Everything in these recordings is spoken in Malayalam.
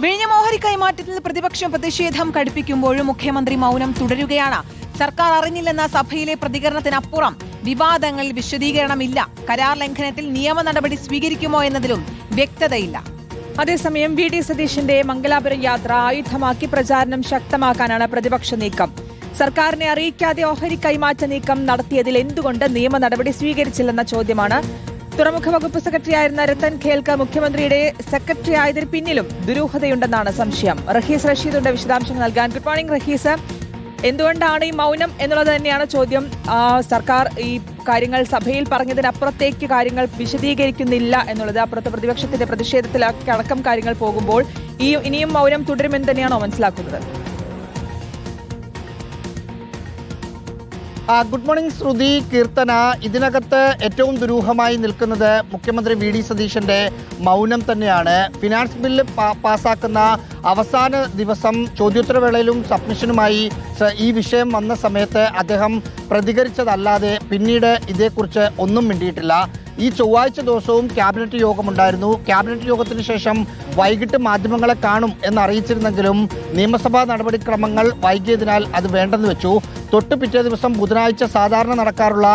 വിഴിഞ്ഞം ഓഹരി കൈമാറ്റത്തിൽ പ്രതിപക്ഷം പ്രതിഷേധം കടുപ്പിക്കുമ്പോഴും മുഖ്യമന്ത്രി മൗനം തുടരുകയാണ്. സർക്കാർ അറിഞ്ഞില്ലെന്ന സഭയിലെ പ്രതികരണത്തിനപ്പുറം വിവാദങ്ങളിൽ വിശദീകരണമില്ല. കരാർ ലംഘനത്തിൽ നിയമ നടപടി സ്വീകരിക്കുമോ എന്നതിലും വ്യക്തതയില്ല. അതേസമയം വി.ഡി. സതീശന്റെ മംഗലാപുരം യാത്ര ആയുധമാക്കി പ്രചാരണം ശക്തമാക്കാനാണ് പ്രതിപക്ഷ നീക്കം. സർക്കാരിനെ അറിയിക്കാതെ ഓഹരി കൈമാറ്റ നീക്കം നടത്തിയതിൽ എന്തുകൊണ്ട് നിയമ നടപടി സ്വീകരിച്ചില്ലെന്ന ചോദ്യമാണ്. തുറമുഖ വകുപ്പ് സെക്രട്ടറിയായിരുന്ന രത്തൻ ഖേൽക്കർ മുഖ്യമന്ത്രിയുടെ സെക്രട്ടറി ആയതിന് പിന്നിലും ദുരൂഹതയുണ്ടെന്നാണ് സംശയം. റഹീസ് റഷീദുണ്ട് വിശദാംശങ്ങൾ നൽകാൻ. Good morning Rahees. എന്തുകൊണ്ടാണ് ഈ മൗനം എന്നുള്ളത് തന്നെയാണ് ചോദ്യം. സർക്കാർ ഈ കാര്യങ്ങൾ സഭയിൽ പറഞ്ഞതിനപ്പുറത്തേക്ക് കാര്യങ്ങൾ വിശദീകരിക്കുന്നില്ല എന്നുള്ളത്, അപ്പുറത്ത് പ്രതിപക്ഷത്തിന്റെ പ്രതിഷേധത്തിലൊക്കെ അടക്കം കാര്യങ്ങൾ പോകുമ്പോൾ ഇനിയും മൗനം തുടരുമെന്ന് തന്നെയാണോ മനസ്സിലാക്കുന്നത്? ഗുഡ് മോർണിംഗ് ശ്രുതി, കീർത്തന. ഇതിനകത്ത് ഏറ്റവും ദുരൂഹമായി നിൽക്കുന്നത് മുഖ്യമന്ത്രി വി.ഡി. സതീശന്റെ മൗനം തന്നെയാണ്. ഫിനാൻസ് ബില്ല് പാസ്സാക്കുന്ന അവസാന ദിവസം ചോദ്യോത്തരവേളയിലും സബ്മിഷനുമായി ഈ വിഷയം വന്ന സമയത്ത് അദ്ദേഹം പ്രതികരിച്ചതല്ലാതെ പിന്നീട് ഇതേക്കുറിച്ച് ഒന്നും മിണ്ടിയിട്ടില്ല. ഈ ചൊവ്വാഴ്ച ദിവസവും ക്യാബിനറ്റ് യോഗമുണ്ടായിരുന്നു. ക്യാബിനറ്റ് യോഗത്തിന് ശേഷം വൈകിട്ട് മാധ്യമങ്ങളെ കാണും എന്നറിയിച്ചിരുന്നെങ്കിലും നിയമസഭാ നടപടിക്രമങ്ങൾ വൈകിയതിനാൽ അത് വേണ്ടെന്ന് വെച്ചു. തൊട്ട് പിറ്റേ ദിവസം ബുധനാഴ്ച സാധാരണ നടക്കാറുള്ള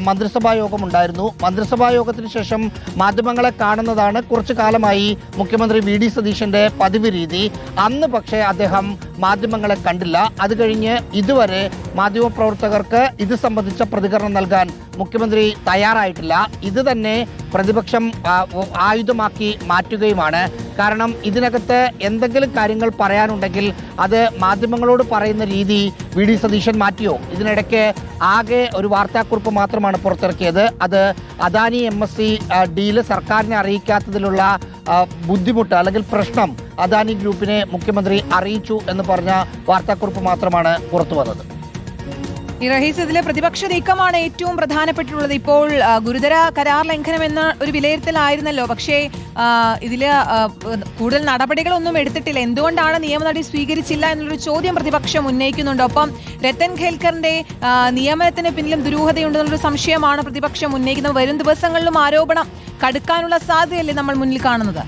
മന്ത്രിസഭാ യോഗമുണ്ടായിരുന്നു. മന്ത്രിസഭാ യോഗത്തിന് ശേഷം മാധ്യമങ്ങളെ കാണുന്നതാണ് കുറച്ചു കാലമായി മുഖ്യമന്ത്രി വി.ഡി. സതീശന്റെ പതിവ് രീതി. അന്ന് പക്ഷേ അദ്ദേഹം മാധ്യമങ്ങളെ കണ്ടില്ല. അത് കഴിഞ്ഞ് ഇതുവരെ മാധ്യമപ്രവർത്തകർക്ക് ഇത് സംബന്ധിച്ച പ്രതികരണം നൽകാൻ മുഖ്യമന്ത്രി തയ്യാറായിട്ടില്ല. ഇത് തന്നെ പ്രതിപക്ഷം ആയുധമാക്കി മാറ്റുകയുമാണ്. കാരണം ഇതിനകത്ത് എന്തെങ്കിലും കാര്യങ്ങൾ പറയാനുണ്ടെങ്കിൽ അത് മാധ്യമങ്ങളോട് പറയുന്ന രീതി വി.ഡി. സതീശൻ മാറ്റിയോ? ഇതിനിടയ്ക്ക് ആകെ ഒരു വാർത്താക്കുറിപ്പ് മാത്രമാണ് പുറത്തിറക്കിയത്. അത് അദാനി MSC ഡീല് സർക്കാരിനെ അറിയിക്കാത്തതിലുള്ള ബുദ്ധിമുട്ട് അല്ലെങ്കിൽ പ്രശ്നം അദാനി ഗ്രൂപ്പിനെ മുഖ്യമന്ത്രി അറിയിച്ചു എന്ന് പറഞ്ഞ വാർത്താക്കുറിപ്പ് മാത്രമാണ് പുറത്തു വന്നത്. ഈ റഹീസ്, ഇതിലെ പ്രതിപക്ഷ നീക്കമാണ് ഏറ്റവും പ്രധാനപ്പെട്ടിട്ടുള്ളത്. ഇപ്പോൾ ഗുരുതര കരാർ ലംഘനം എന്ന ഒരു വിലയിരുത്തലായിരുന്നല്ലോ, പക്ഷേ ഇതില് കൂടുതൽ നടപടികളൊന്നും എടുത്തിട്ടില്ല. എന്തുകൊണ്ടാണ് നിയമ നടപടി സ്വീകരിച്ചില്ല എന്നുള്ളൊരു ചോദ്യം പ്രതിപക്ഷം ഉന്നയിക്കുന്നുണ്ട്. ഒപ്പം രത്തൻ ഖേൽക്കറിന്റെ നിയമനത്തിന് പിന്നിലും ദുരൂഹതയുണ്ടെന്നുള്ളൊരു സംശയമാണ് പ്രതിപക്ഷം ഉന്നയിക്കുന്നത്. വരും ദിവസങ്ങളിലും ആരോപണം കടുക്കാനുള്ള സാധ്യതയല്ലേ നമ്മൾ മുന്നിൽ കാണുന്നത്?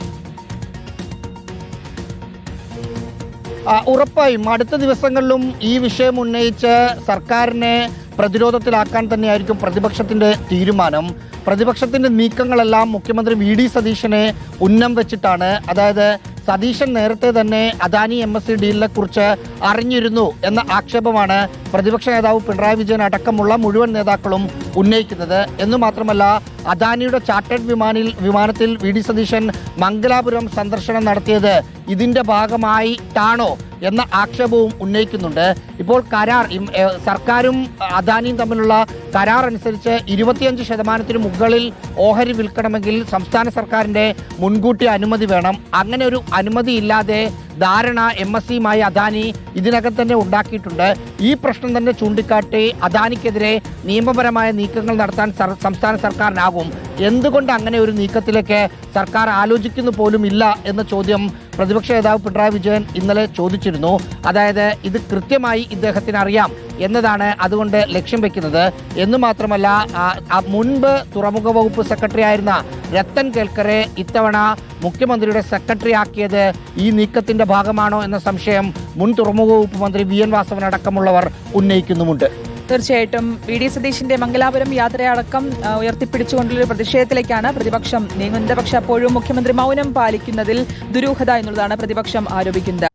ഉറപ്പായും അടുത്ത ദിവസങ്ങളിലും ഈ വിഷയം ഉന്നയിച്ച് സർക്കാരിനെ പ്രതിരോധത്തിലാക്കാൻ തന്നെയായിരിക്കും പ്രതിപക്ഷത്തിന്റെ തീരുമാനം. പ്രതിപക്ഷത്തിന്റെ നീക്കങ്ങളെല്ലാം മുഖ്യമന്ത്രി വി.ഡി. സതീശനെ ഉന്നം വെച്ചിട്ടാണ്. അതായത് സതീശൻ നേരത്തെ തന്നെ അദാനി MSC ഡീലിനെ കുറിച്ച് അറിഞ്ഞിരുന്നു എന്ന ആക്ഷേപമാണ് പ്രതിപക്ഷ നേതാവ് പിണറായി വിജയൻ അടക്കമുള്ള മുഴുവൻ നേതാക്കളും ഉന്നയിക്കുന്നത്. എന്നു മാത്രമല്ല, അദാനിയുടെ ചാർട്ടേഡ് വിമാനത്തിൽ വി.ഡി. സതീശൻ മംഗലാപുരം സന്ദർശനം നടത്തിയത് ഇതിന്റെ ഭാഗമായിട്ടാണോ എന്ന ആക്ഷേപവും ഉന്നയിക്കുന്നുണ്ട്. ഇപ്പോൾ കരാർ സർക്കാരും അദാനിയും തമ്മിലുള്ള കരാർ അനുസരിച്ച് 25% മുകളിൽ ഓഹരി വിൽക്കണമെങ്കിൽ സംസ്ഥാന സർക്കാരിന്റെ മുൻകൂട്ടി അനുമതി വേണം. അങ്ങനെ ഒരു അനുമതി ഇല്ലാതെ ധാരണ MSCയുമായി അദാനി ഇതിനകം തന്നെ ഉണ്ടാക്കിയിട്ടുണ്ട്. ഈ പ്രശ്നം തന്നെ ചൂണ്ടിക്കാട്ടി അദാനിക്കെതിരെ നിയമപരമായ നീക്കങ്ങൾ നടത്താൻ സംസ്ഥാന സർക്കാരിനാകും. എന്തുകൊണ്ട് അങ്ങനെ ഒരു നീക്കത്തിലേക്ക് സർക്കാർ ആലോചിക്കുന്നു പോലും ഇല്ല എന്ന ചോദ്യം പ്രതിപക്ഷ നേതാവ് പിണറായി വിജയൻ ഇന്നലെ ചോദിച്ചിരുന്നു. അതായത് ഇത് കൃത്യമായി ഇദ്ദേഹത്തിന് അറിയാം എന്നതാണ് അതുകൊണ്ട് ലക്ഷ്യം വെക്കുന്നത്. എന്നു മാത്രമല്ല, മുൻപ് തുറമുഖ വകുപ്പ് സെക്രട്ടറി ആയിരുന്ന രത്തൻ ഖേൽക്കറെ ഇത്തവണ മുഖ്യമന്ത്രിയുടെ സെക്രട്ടറി ആക്കിയത് ഈ നീക്കത്തിന്റെ ഭാഗമാണോ എന്ന സംശയം മുൻ തുറമുഖ വകുപ്പ് മന്ത്രി V.N. വാസവൻ അടക്കമുള്ളവർ ഉന്നയിക്കുന്നുമുണ്ട്. തീർച്ചയായിട്ടും വി.ഡി. സതീശന്റെ മംഗലാപുരം യാത്രയടക്കം ഉയർത്തിപ്പിടിച്ചുകൊണ്ടുള്ള പ്രതിഷേധത്തിലേക്കാണ് പ്രതിപക്ഷം നീങ്ങുന്നത്. പക്ഷെ അപ്പോഴും മുഖ്യമന്ത്രി മൗനം പാലിക്കുന്നതിൽ ദുരൂഹത എന്നുള്ളതാണ് പ്രതിപക്ഷം ആരോപിക്കുന്നത്.